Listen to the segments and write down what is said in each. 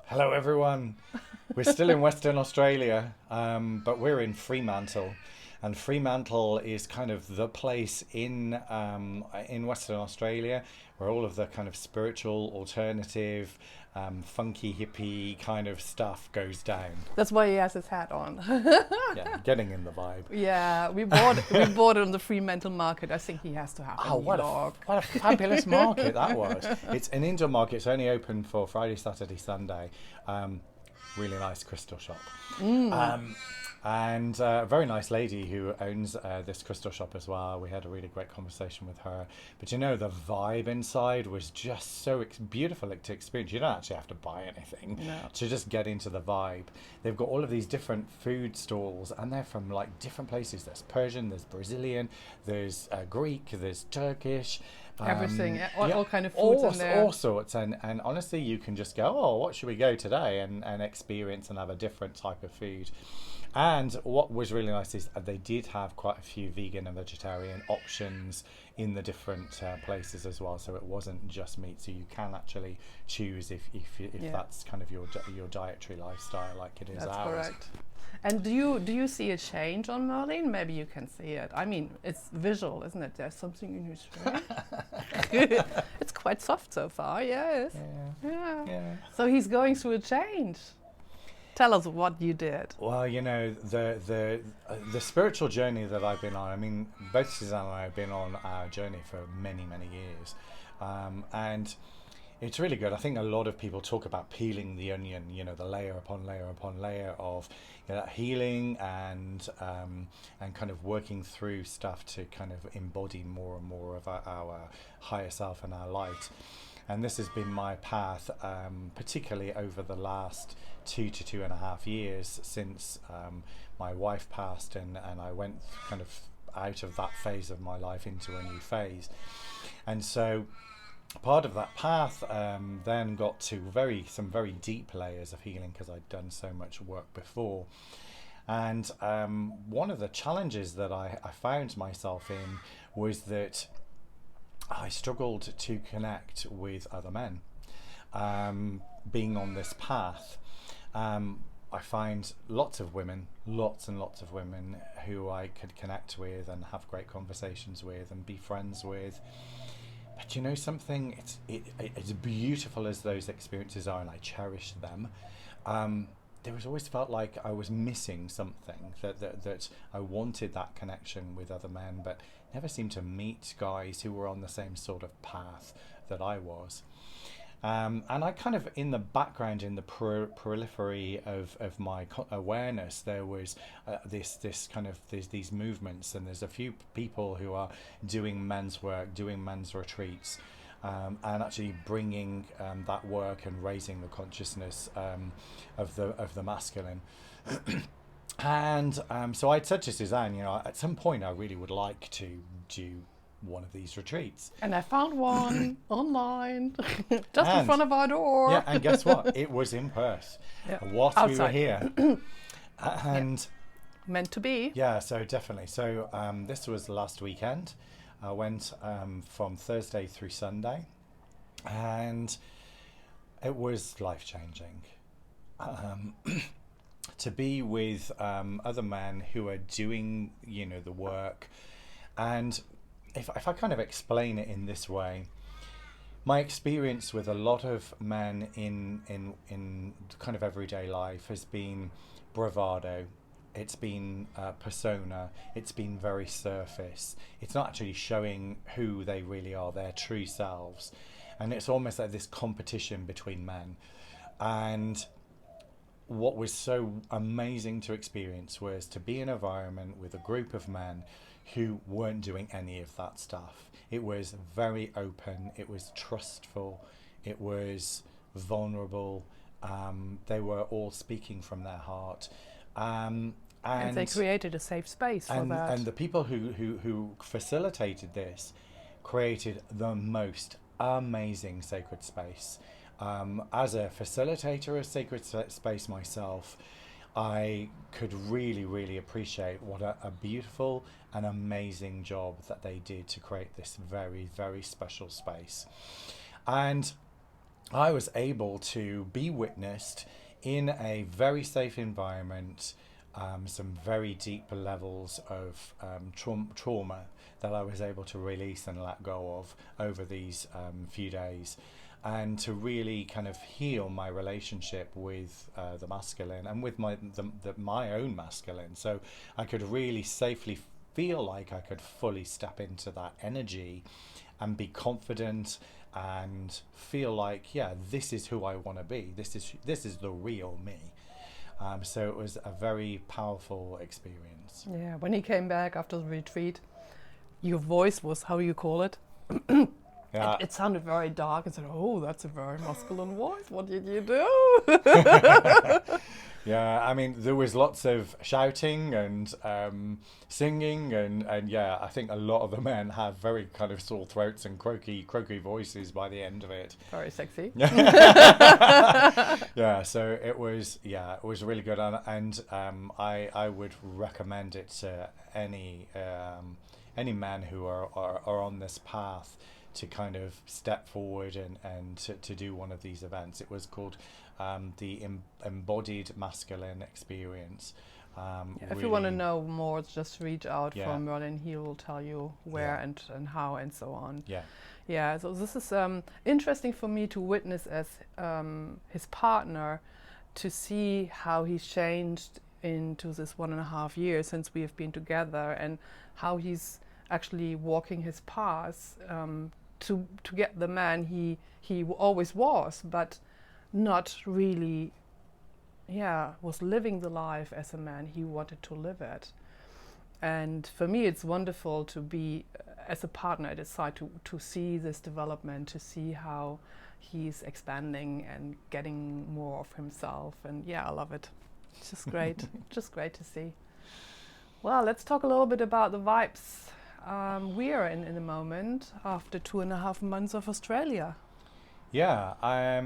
Hello, everyone. We're still in Western Australia, but we're in Fremantle, and Fremantle is kind of the place in Western Australia where all of the kind of spiritual, alternative, funky hippie kind of stuff goes down. That's why he has his hat on. Yeah, getting in the vibe. Yeah, we bought it on the Freemantle market. I think he has to have a Oh, new dog. what a fabulous market that was! It's an indoor market. It's only open for Friday, Saturday, Sunday. Um, Really nice crystal shop. Um, and a very nice lady who owns this crystal shop as well. We had a really great conversation with her. But you know, the vibe inside was just so beautiful to experience. You don't actually have to buy anything No. to just get into the vibe. They've got all of these different food stalls, and they're from like different places. There's Persian, there's Brazilian, there's Greek, there's Turkish. Everything, all kind of foods all, in there. all sorts, and honestly, you can just go, oh, what should we go today, and experience and have a different type of food. And what was really nice is they did have quite a few vegan and vegetarian options in the different places as well. So it wasn't just meat, so you can actually choose if Yeah. that's kind of your dietary lifestyle, like it is That's ours. correct. And do you see a change on Merlin? Maybe you can see it. I mean, it's visual, isn't it? There's something in his face. It's quite soft so far. Yes. Yeah. Yeah. Yeah. So he's going through a change. Tell us what you did. Well, you know, the spiritual journey that I've been on. I mean, both Suzanne and I have been on our journey for many, many years, and it's really good. I think a lot of people talk about peeling the onion. You know, the layer upon layer upon layer of healing and kind of working through stuff to kind of embody more and more of our higher self and our light. And this has been my path, particularly over the last 2 to 2.5 years since my wife passed, and I went kind of out of that phase of my life into a new phase. And so part of that path then got to some very deep layers of healing because I'd done so much work before. And one of the challenges that I found myself in was that I struggled to connect with other men. Being on this path, I find lots and lots of women who I could connect with and have great conversations with and be friends with. But you know something, it's as beautiful as those experiences are, and I cherish them. There was always felt like I was missing something, that I wanted that connection with other men, but never seemed to meet guys who were on the same sort of path that I was. And I kind of, in the background, in the periphery of my awareness, there was this kind of these movements, and there's a few people who are doing men's work, doing men's retreats, and actually bringing that work and raising the consciousness of the masculine. And so I'd said to Suzanne, at some point I really would like to do one of these retreats. And I found one online, just in And front of our door. yeah, and guess what? It was in Perth Yeah. whilst we were Outside. here. And Meant to be. yeah, so definitely. So this was last weekend. I went from Thursday through Sunday, and it was life-changing. To be with other men who are doing, the work. And if I kind of explain it in this way, my experience with a lot of men in kind of everyday life has been bravado. It's been persona. It's been very surface. It's not actually showing who they really are, their true selves. And it's almost like this competition between men. And what was so amazing to experience was to be in an environment with a group of men who weren't doing any of that stuff. It was very open, it was trustful, it was vulnerable. They were all speaking from their heart. And they created a safe space for that. And the people who facilitated this created the most amazing sacred space. As a facilitator of sacred space myself, I could really, really appreciate what a beautiful and amazing job that they did to create this very, very special space. And I was able to be witnessed in a very safe environment, some very deep levels of trauma that I was able to release and let go of over these few days, and to really kind of heal my relationship with the masculine and with my own masculine, so I could really safely feel like I could fully step into that energy and be confident and feel like, yeah, this is who I want to be. This is the real me. So it was a very powerful experience. Yeah, when he came back after the retreat, your voice was, how do you call it? Yeah. It sounded very dark and said, oh, that's a very masculine voice. What did you do? Yeah, I mean, there was lots of shouting and singing, and yeah, I think a lot of the men have very kind of sore throats and croaky voices by the end of it. Very sexy. Yeah, so it was really good, and I would recommend it to any men who are on this path to kind of step forward and to do one of these events. It was called the Embodied Masculine Experience. If you want to know more, just reach out Yeah. for Merlin. He will tell you where Yeah. and how and so on. Yeah. Yeah, so this is interesting for me to witness as his partner, to see how he's changed into this 1.5 years since we have been together, and how he's actually walking his path to get the man he always was, but not really, was living the life as a man he wanted to live it. And for me, it's wonderful to be, as a partner at his side, to see this development, to see how he's expanding and getting more of himself. And yeah, I love it. It's just great. Just great to see. Well, let's talk a little bit about the vibes we are in the moment after 2.5 months of Australia. Yeah, I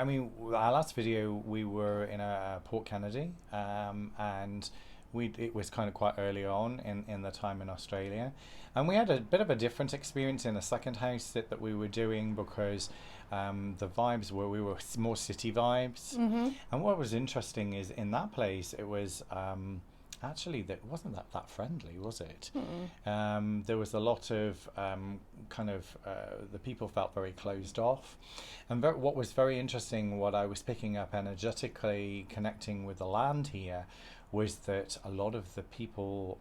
mean, our last video we were in Port Kennedy, and it was kind of quite early on in the time in Australia, and we had a bit of a different experience in the second house that we were doing, because the vibes we were more city vibes. Mm-hmm. And what was interesting is in that place it was actually that wasn't that friendly, was it? There was a lot of the people felt very closed off, and what was very interesting, what I was picking up energetically connecting with the land here, was that a lot of the people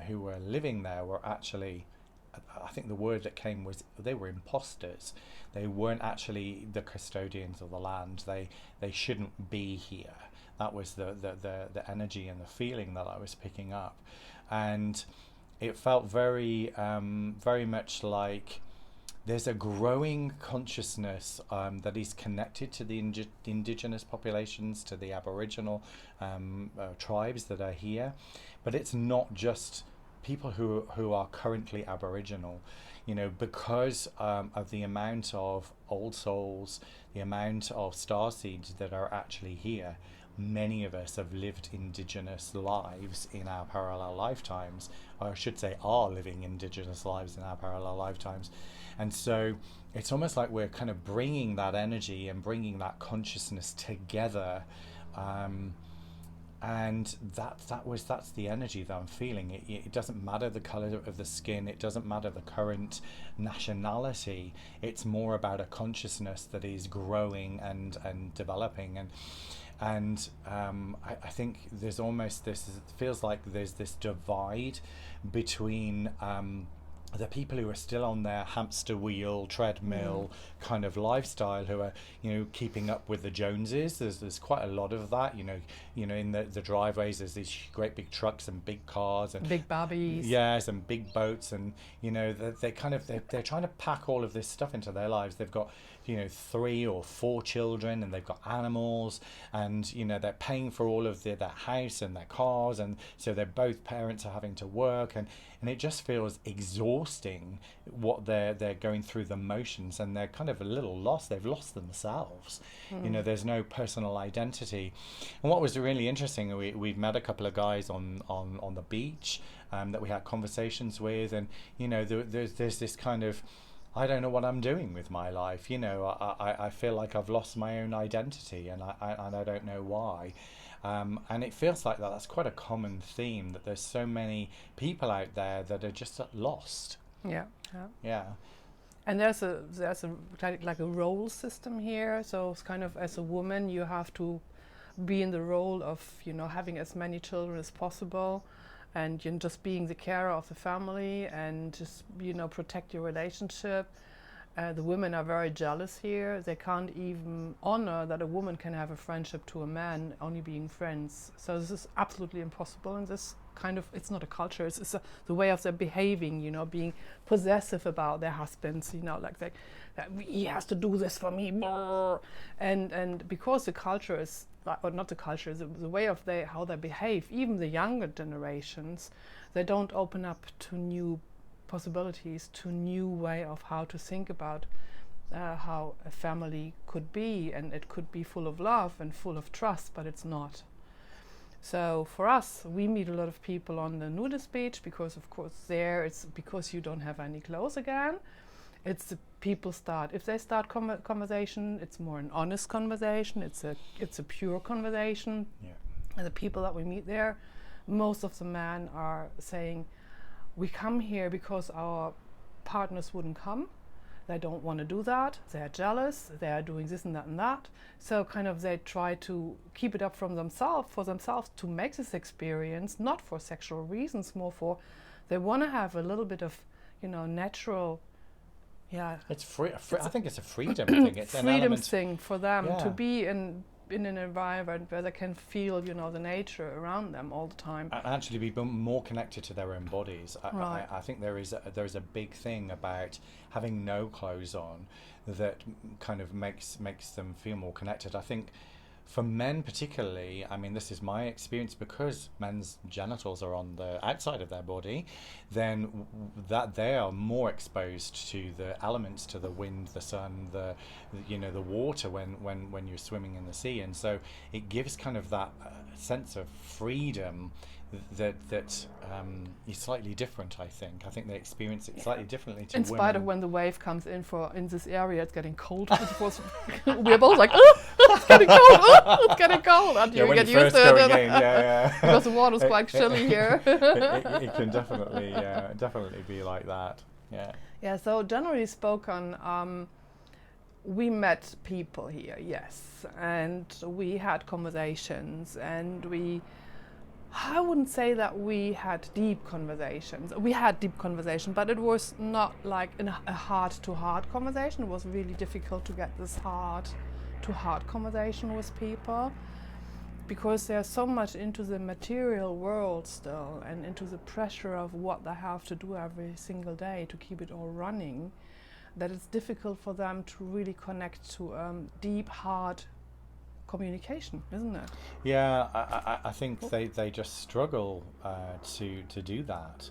who were living there were actually, I think the word that came was, they were imposters. They weren't actually the custodians of the land. They shouldn't be here. That was the energy and the feeling that I was picking up, and it felt very much like there's a growing consciousness that is connected to the indigenous populations, to the Aboriginal tribes that are here, but it's not just people who are currently Aboriginal, because of the amount of old souls, the amount of starseeds that are actually here. Many of us have lived indigenous lives in our parallel lifetimes, or I should say are living indigenous lives in our parallel lifetimes. And so it's almost like we're kind of bringing that energy and bringing that consciousness together, and that's the energy that I'm feeling. It doesn't matter the color of the skin, it doesn't matter the current nationality. It's more about a consciousness that is growing and developing, and I think there's almost this, it feels like there's this divide between the people who are still on their hamster wheel, treadmill kind of lifestyle, who are, keeping up with the Joneses. There's quite a lot of that, in the driveways. There's these great big trucks and big cars and big barbies. Yes, and big boats, and they're trying to pack all of this stuff into their lives. They've got 3 or 4 children, and they've got animals, and they're paying for all of their house and their cars, and so they're both parents are having to work, and it just feels exhausting what they're going through the motions, and they're kind of a little lost. They've lost themselves. There's no personal identity. And what was really interesting, we've met a couple of guys on the beach that we had conversations with, and there's this kind of I don't know what I'm doing with my life. You know, I feel like I've lost my own identity, and I don't know why. And it feels like that's quite a common theme, that there's so many people out there that are just lost. Yeah, yeah. Yeah. And there's a kind of like a role system here. So it's kind of, as a woman, you have to be in the role of, you know, having as many children as possible, and you know, just being the carer of the family, and just, you know, protect your relationship. The women are very jealous here. They can't even honor that a woman can have a friendship to a man, only being friends. So this is absolutely impossible in this kind of, it's not a culture, it's the way of their behaving, you know, being possessive about their husbands, you know, like that he has to do this for me. And because the culture is, or not the culture, the way of how they behave, even the younger generations, they don't open up to new possibilities, to new way of how to think about how a family could be, and it could be full of love and full of trust, but it's not. So for us, we meet a lot of people on the nudist beach, because of course there it's because you don't have any clothes again. It's the people if they start conversation, it's more an honest conversation, it's a pure conversation. Yeah. And the people that we meet there, most of the men are saying, we come here because our partners wouldn't come. They don't want to do that. They're jealous. They are doing this and that and that. So kind of they try to keep it up for themselves to make this experience, not for sexual reasons, more for they want to have a little bit of, you know, natural. Yeah. It's free. I think it's a freedom thing. It's an freedom element thing for them Yeah. to be in an environment where they can feel, you know, the nature around them all the time. and actually be more connected to their own bodies. Right. I think there is a big thing about having no clothes on that kind of makes them feel more connected. I think for men particularly, I mean, this is my experience, because men's genitals are on the outside of their body, then that they are more exposed to the elements, to the wind, the sun, the water when you're swimming in the sea, and so it gives kind of that sense of freedom that is slightly different. I think they experience it slightly differently to in women. spite of when the wave comes in this area, it's getting cold. We're both like, oh, it's getting cold. Oh, it's getting cold. Until you get used to it. Because the water's quite chilly here. it can definitely be like that. Yeah. Yeah. So generally spoken, we met people here, yes, and we had conversations, and I wouldn't say that we had deep conversations. We had deep conversation, but it was not like a heart-to-heart conversation. It was really difficult to get this heart-to-heart conversation with people, because they're so much into the material world still, and into the pressure of what they have to do every single day to keep it all running, that it's difficult for them to really connect to deep, hard communication, isn't it? Yeah, I think they just struggle to do that,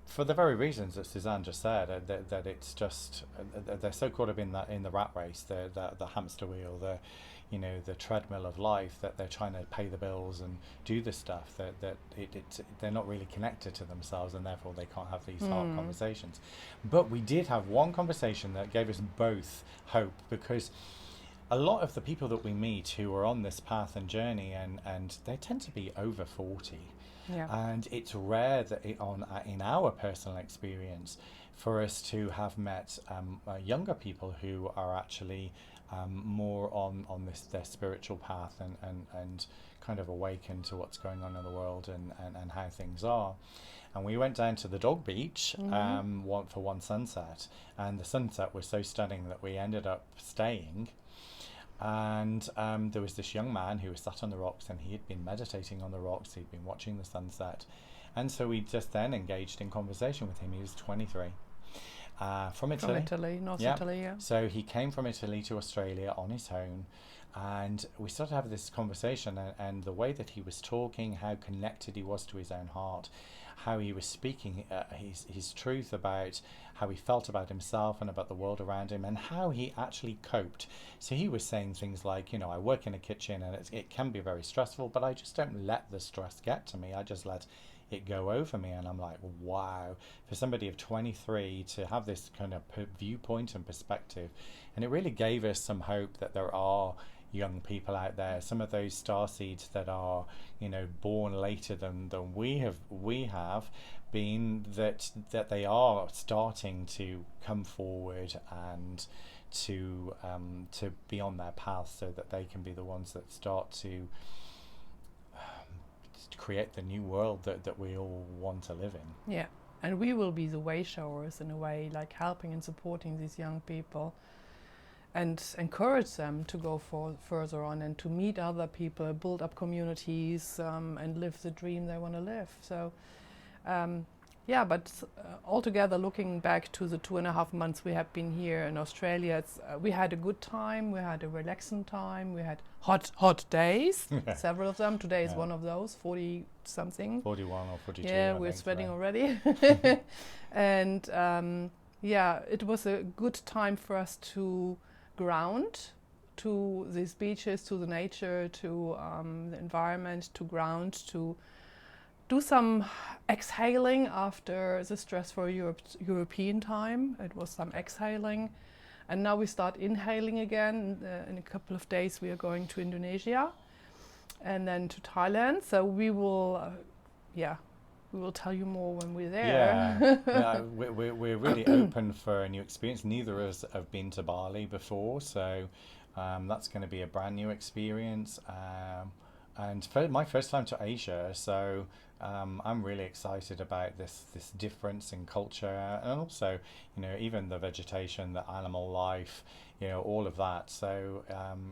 for the very reasons that Suzanne just said. That it's just they're so caught up in the rat race, the hamster wheel, the treadmill of life, that they're trying to pay the bills and do the stuff that they're not really connected to themselves, and therefore they can't have these hard conversations. But we did have one conversation that gave us both hope, because a lot of the people that we meet who are on this path and journey, and they tend to be over 40. Yeah. And it's rare that in our personal experience for us to have met younger people who are actually more on their spiritual path and kind of awakened to what's going on in the world and how things are. And we went down to the dog beach for one sunset, and the sunset was so stunning that we ended up staying. And there was this young man who was sat on the rocks, and he had been meditating on the rocks. He'd been watching the sunset, and so we just then engaged in conversation with him. He was 23, from Italy. North Italy, yeah. So he came from Italy to Australia on his own, and we started to have this conversation, and the way that he was talking, how connected he was to his own heart, how he was speaking his truth about how he felt about himself and about the world around him, and how he actually coped. So he was saying things like, I work in a kitchen, and it can be very stressful, but I just don't let the stress get to me. I just let it go over me, and I'm like, wow, for somebody of 23 to have this kind of viewpoint and perspective. And it really gave us some hope that there are young people out there, some of those star seeds that are, you know, born later than we have been, that they are starting to come forward and to be on their path, so that they can be the ones that start to create the new world that we all want to live in. Yeah, and we will be the way showers in a way, like helping and supporting these young people and encourage them to go further on and to meet other people, build up communities, and live the dream they want to live. So yeah, but altogether, looking back to the 2.5 months we have been here in Australia, we had a good time, we had a relaxing time, we had hot days, several of them. Today is one of those, 40 something. 41 or 42. Yeah, we're sweating already. And yeah, it was a good time for us to ground to these beaches, to the nature, to the environment, to ground, to do some exhaling after the stressful European time. It was some exhaling, and now we start inhaling again. In a couple of days we are going to Indonesia and then to Thailand, so we will we will tell you more when we're there. Yeah, we're really open for a new experience. Neither of us have been to Bali before, so that's going to be a brand new experience, and my first time to Asia, so I'm really excited about this difference in culture, and also, you know, even the vegetation, the animal life, you know, all of that. So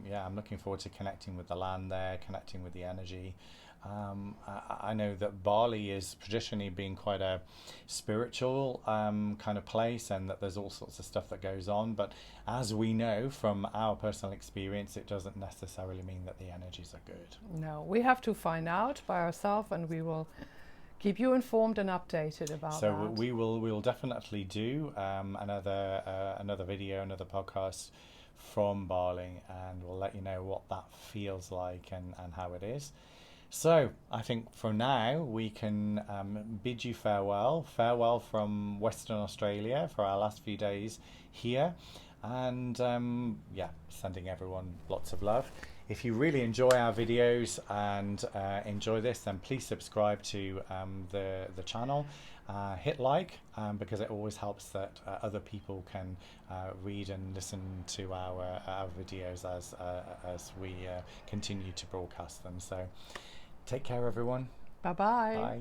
yeah, I'm looking forward to connecting with the land there, connecting with the energy. I know that Bali is traditionally been quite a spiritual kind of place, and that there's all sorts of stuff that goes on, but as we know from our personal experience, it doesn't necessarily mean that the energies are good. No, we have to find out by ourselves, and we will keep you informed and updated about so that. we will definitely do another video, another podcast from Bali, and we'll let you know what that feels like and how it is. So I think for now we can bid you farewell from Western Australia for our last few days here, and yeah, sending everyone lots of love. If you really enjoy our videos and enjoy this, then please subscribe to the channel. Hit like, because it always helps that other people can read and listen to our videos as we continue to broadcast them. So take care, everyone. Bye-bye. Bye.